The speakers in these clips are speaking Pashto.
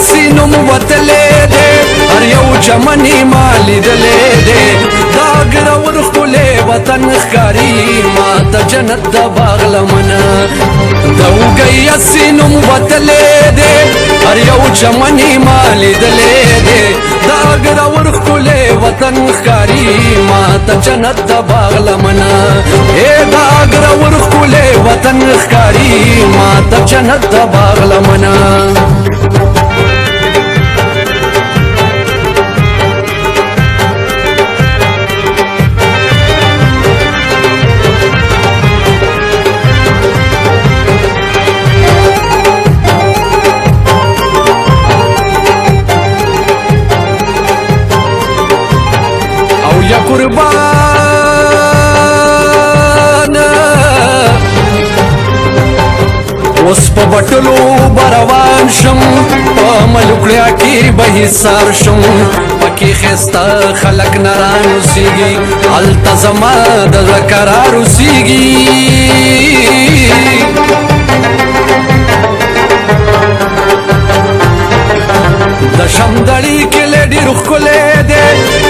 سینم وتلې دې هر یو چمنې ما لیدلې دې دا ګرور ښکلی وطن ښکاري ما ته جنت د باغ لمنه د اوږی سینم وتلې دې هر یو چمنې ما لیدلې دې دا ګرور ښکلی وطن ښکاري ما ته جنت د باغ لمنه دا ګرور ښکلی وطن ښکاري ما ته جنت د باغ لمنه یا قربان اوس په بټلو بروان شم په ملوکړیا کې به حصار شم پکې ښایسته خلک نران اوسېږي هلته زما د زړه قرار اوسېږي د شمدړي کلی ډېر ښکلی دی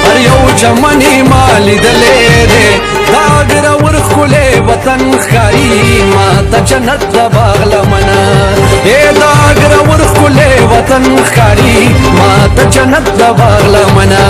هر یو چمنې ما لیدلی دی دا ګرور ښکلی وطن ښکاري ما ته جنت د باغ لمنه دا ګرور ښکلی وطن ښکاري ما ته جنت د باغ لمنه